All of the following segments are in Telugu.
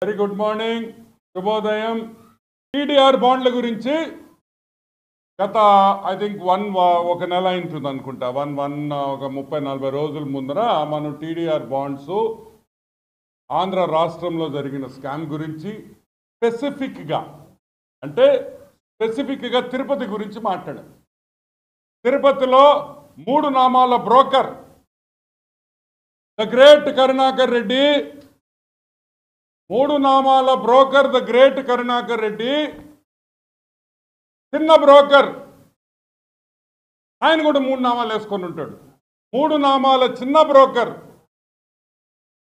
వెరీ గుడ్ మార్నింగ్, శుభోదయం. టీడీఆర్ బాండ్ల గురించి గత ఐ థింక్ ఒక నెల అయింటుంది అనుకుంటా, ఒక 30-40 రోజుల ముందర మనం టీడీఆర్ బాండ్స్ ఆంధ్ర రాష్ట్రంలో జరిగిన స్కామ్ గురించి స్పెసిఫిక్గా తిరుపతి గురించి మాట్లాడాం. తిరుపతిలో 3 నామాల broker the great Karunakar Reddy, 3 Namala broker the great Karunakar Reddy, చిన్న బ్రోకర్ ఆయన కూడా 3 నామాలు వేసుకొని ఉంటాడు. 3 నామాల చిన్న బ్రోకర్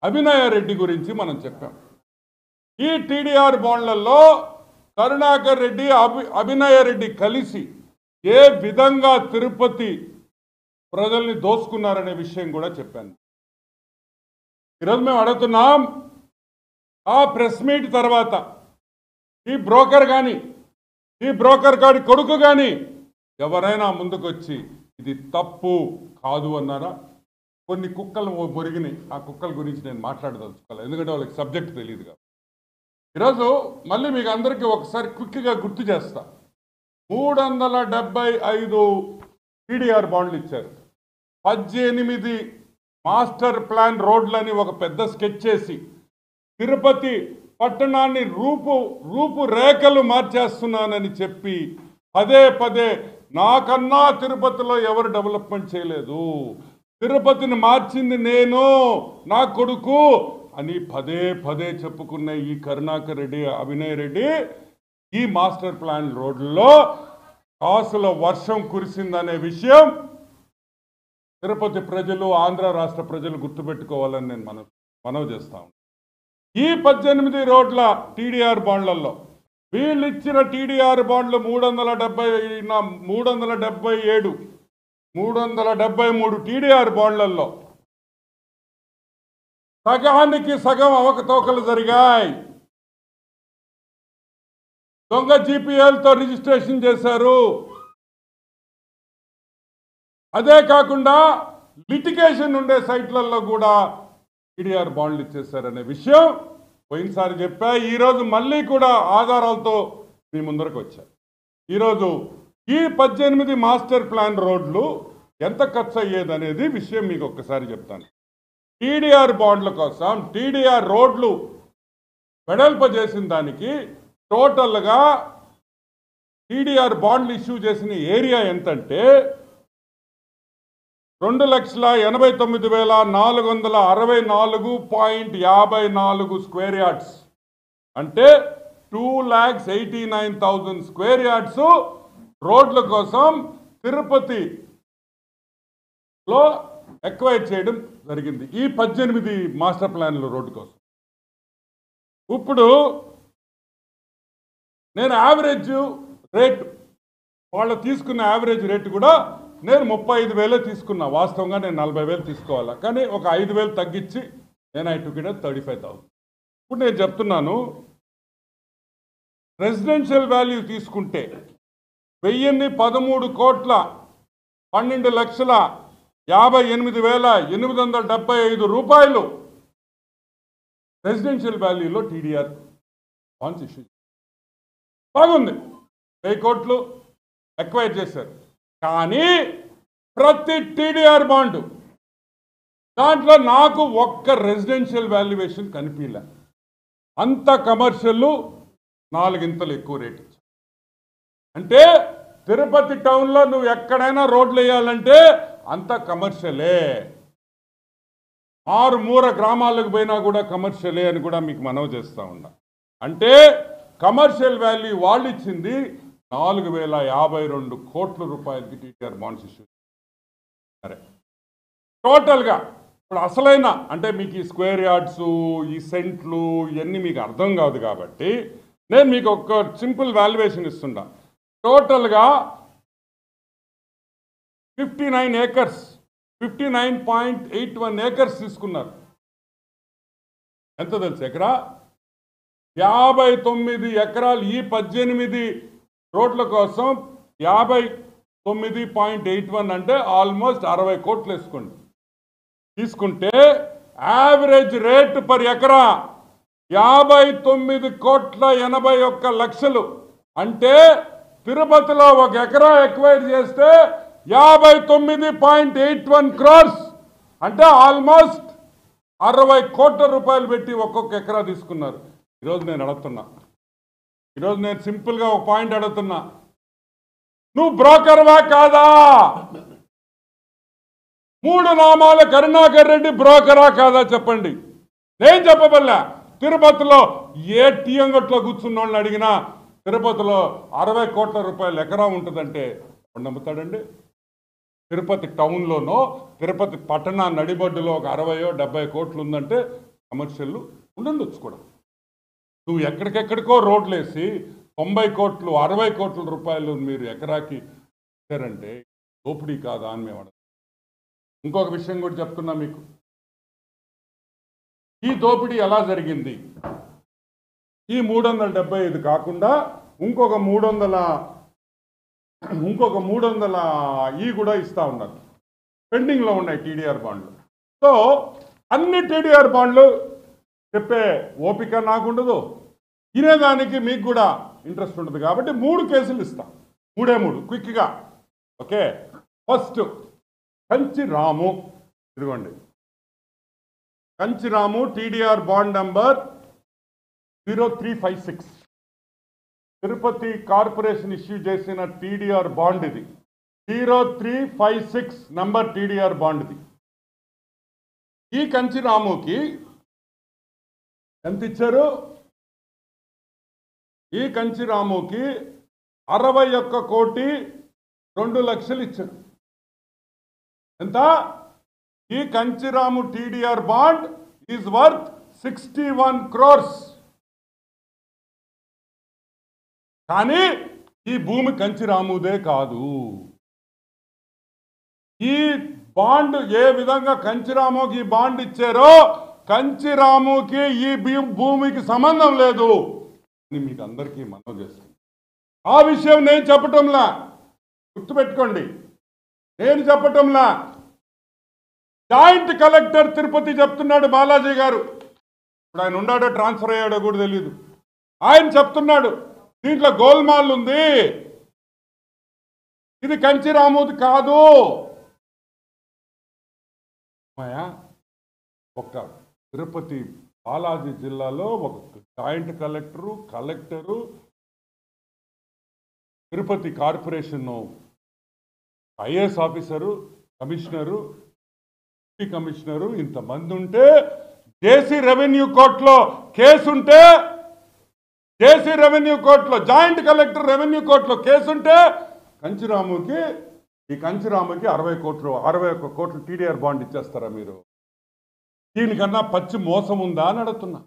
అభినయ రెడ్డి గురించి మనం చెప్పాం. ఈ టీడీఆర్ బాండ్లలో కరుణాకర్ రెడ్డి, అభినయ రెడ్డి కలిసి ఏ విధంగా తిరుపతి ప్రజల్ని దోసుకున్నారనే విషయం కూడా చెప్పాను. ఈరోజు మేము అడుగుతున్నాం, ఆ ప్రెస్ మీట్ తర్వాత ఈ బ్రోకర్ కానీ, ఈ బ్రోకర్ గాడి కొడుకు కానీ ఎవరైనా ముందుకొచ్చి ఇది తప్పు కాదు అన్నారా? కొన్ని కుక్కలు మురిగినాయి, ఆ కుక్కల గురించి నేను మాట్లాడదలుచుకోవాలి, ఎందుకంటే వాళ్ళకి సబ్జెక్ట్ తెలియదు కదా. ఈరోజు మళ్ళీ మీకు అందరికీ ఒకసారి క్విక్గా గుర్తు చేస్తా. 375 టీడీఆర్ బాండ్లు ఇచ్చారు. 18 మాస్టర్ ప్లాన్ రోడ్లని ఒక పెద్ద స్కెచ్ చేసి తిరుపతి పట్టణాన్ని రూపురేఖలు మార్చేస్తున్నానని చెప్పి పదే నాకన్నా తిరుపతిలో ఎవరు డెవలప్మెంట్ చేయలేదు, తిరుపతిని మార్చింది నేను, నా కొడుకు అని పదే చెప్పుకున్న ఈ కరుణాకర్ రెడ్డి, అభినయ్ రెడ్డి ఈ మాస్టర్ ప్లాన్ రోడ్లలో కాసుల వర్షం కురిసిందనే విషయం తిరుపతి ప్రజలు, ఆంధ్ర రాష్ట్ర ప్రజలు గుర్తుపెట్టుకోవాలని నేను మనవి చేస్తాను. ఈ 18 రోడ్ల టీడీఆర్ బాండ్లలో వీళ్ళు ఇచ్చిన టీడీఆర్ బాండ్లు 373 టీడీఆర్ బాండ్లలో సగానికి సగం అవకతవకలు జరిగాయి. దొంగ జీపీఎల్తో రిజిస్ట్రేషన్ చేశారు. అదే కాకుండా లిటిగేషన్ ఉండే సైట్లలో కూడా టీడీఆర్ బాండ్లు ఇచ్చేశారనే విషయం పోయినసారి చెప్పా. ఈరోజు మళ్ళీ కూడా ఆధారాలతో మీ ముందరకు వచ్చారు. ఈరోజు ఈ 18 మాస్టర్ ప్లాన్ రోడ్లు ఎంత ఖర్చు అయ్యేదనేది విషయం మీకు ఒక్కసారి చెప్తాను. టీడీఆర్ బాండ్ల కోసం టీడీఆర్ రోడ్లు వెడల్పజేసిన దానికి టోటల్గా టీడీఆర్ బాండ్లు ఇష్యూ చేసిన ఏరియా ఎంతంటే 2,89,464.54 స్క్వేర్ యార్డ్స్, అంటే 2,89,000 స్క్వేర్ యార్డ్స్ రోడ్ల కోసం తిరుపతిలో ఎక్వైర్ చేయడం జరిగింది ఈ 18 మాస్టర్ ప్లాన్ల రోడ్డు కోసం. ఇప్పుడు నేను యావరేజ్ రేట్, వాళ్ళు తీసుకున్న యావరేజ్ రేటు కూడా నేను 35,000 తీసుకున్నా. వాస్తవంగా నేను 40,000 తీసుకోవాలా, కానీ ఒక 5,000 తగ్గించి నేను ఐ టుక్ ఇట్ 35,000. ఇప్పుడు నేను చెప్తున్నాను, రెసిడెన్షియల్ వాల్యూ తీసుకుంటే 1,012,58,875 రూపాయలు రెసిడెన్షియల్ వాల్యూలో టీడీఆర్ బాండ్స్ ఇష్యూ. బాగుంది, 1000 కోట్లు ఎక్వైర్ చేశారు. కానీ ప్రతి టీడీఆర్ బాండు దాంట్లో నాకు ఒక్క రెసిడెన్షియల్ వాల్యుయేషన్ కనిపించలే. అంత కమర్షియల్ 4 ఇంతలు ఎక్కువ రేట్ ఇచ్చారు. అంటే తిరుపతి టౌన్లో నువ్వు ఎక్కడైనా రోడ్లు వేయాలంటే అంత కమర్షియలే. మారుమూర గ్రామాలకు పోయినా కూడా కమర్షియలే అని కూడా మీకు మనవి చేస్తూ ఉన్నా. అంటే కమర్షియల్ వాల్యూ వాళ్ళు ఇచ్చింది 4,052 కోట్ల రూపాయలకి టీడీఆర్ బాండ్స్ ఇష్యూ. సరే, టోటల్గా ఇప్పుడు అసలైన అంటే మీకు ఈ స్క్వేర్ యార్డ్స్, ఈ సెంట్లు ఇవన్నీ మీకు అర్థం కాదు కాబట్టి నేను మీకు ఒక సింపుల్ వాల్యుయేషన్ ఇస్తున్నా. టోటల్గా 59 ఏకర్స్, 59.81 ఏకర్స్ తీసుకున్నారు. ఎంత తెలుసు ఎకరా? 59 ఎకరాలు. ఈ 18 రోడ్ల కోసం 59.81 అంటే ఆల్మోస్ట్ 60 కోట్లు వేసుకోండి. తీసుకుంటే యావరేజ్ రేట్ పర్ ఎకరా 59,81,00,000 అంటే తిరుపతిలో 1 ఎకరా ఎక్వైర్ చేస్తే 59.81 crores అంటే ఆల్మోస్ట్ 60 కోట్ల రూపాయలు పెట్టి ఒక్కొక్క ఎకరా తీసుకున్నారు. ఈరోజు నేను అడుగుతున్నా, ఈరోజు నేను సింపుల్గా ఒక పాయింట్ అడుగుతున్నా, నువ్వు బ్రోకర్వా కాదా? 3 నామాల కరుణాకర్ రెడ్డి బ్రోకరా కాదా చెప్పండి. నేను చెప్పబల్లా. తిరుపతిలో ఏటీఎం గట్లో కూర్చున్న వాళ్ళని అడిగినా తిరుపతిలో 60 కోట్ల రూపాయలు ఎకరా ఉంటుందంటే ఎవరు నమ్ముతాడండి? తిరుపతి టౌన్లోనో తిరుపతి పట్టణ నడిబొడ్డులో ఒక 60-70 కోట్లు ఉందంటే కమర్షియల్ ఉండొచ్చు కూడా. నువ్వు ఎక్కడికెక్కడికో రోడ్లు వేసి 90 కోట్లు 60 కోట్ల రూపాయలు మీరు ఎకరాకి ఇచ్చారంటే దోపిడీ కాదా అని మేము అడగం. ఇంకొక విషయం కూడా చెప్తున్నా మీకు, ఈ దోపిడీ ఎలా జరిగింది? ఈ 375 కాకుండా ఇంకొక 300 కూడా ఇస్తా ఉన్నారు. పెండింగ్లో ఉన్నాయి టీడీఆర్ బాండ్లు. సో అన్ని టీడీఆర్ బాండ్లు చెప్పే ఓపిక నాకుండదు, వినేదానికి మీకు కూడా ఇంట్రెస్ట్ ఉంటుంది కాబట్టి 3 కేసులు ఇస్తాం. 3 క్విక్గా. Okay, first Kanchi Ramu. ఇదిగోండి Kanchi Ramu TDR bond number 0356. Tirupati corporation issue చేసిన టీడీఆర్ బాండ్ ఇది. 0356 నంబర్ టీడీఆర్ బాండ్ ఇది. ఈ కంచి రాముకి ఎంత ఇచ్చారు? ఈ కంచి రాముకి 61,02,00,000 ఇచ్చారు. ఎంత? ఈ Kanchiramu TDR bond is worth 61 crores. కానీ ఈ భూమి కంచిరాముదే కాదు. ఈ బాండ్ ఏ విధంగా కంచిరాముకి ఈ బాండ్ ఇచ్చారో కంచిరాముకి ఈ భూమికి సంబంధం లేదు అని మీకు అందరికీ మనవి చేస్తుంది. ఆ విషయం నేను చెప్పటంలా, గుర్తుపెట్టుకోండి, నేను చెప్పటంలా. జాయింట్ కలెక్టర్ తిరుపతి చెప్తున్నాడు, బాలాజీ గారు. ఇప్పుడు ఆయన ఉన్నాడో ట్రాన్స్ఫర్ అయ్యాడో కూడా తెలియదు. ఆయన చెప్తున్నాడు దీంట్లో గోల్మాల్ ఉంది, ఇది కంచిరాముది కాదు. ఒక తిరుపతి బాలాజీ జిల్లాలో ఒక joint collector Tirupati corporation IAS officer, commissioner ఇంతమంది ఉంటే జేసీ రెవెన్యూ కోర్టులో కేసుంటే, జేసీ రెవెన్యూ కోర్టులో జాయింట్ కలెక్టర్ రెవెన్యూ కోర్టులో కేసుంటే కంచిరాముకి 61 కోట్లు టీడీఆర్ బాండ్ ఇచ్చేస్తారా మీరు? దీనికన్నా పచ్చి మోసం ఉందా అని అడుగుతున్నా.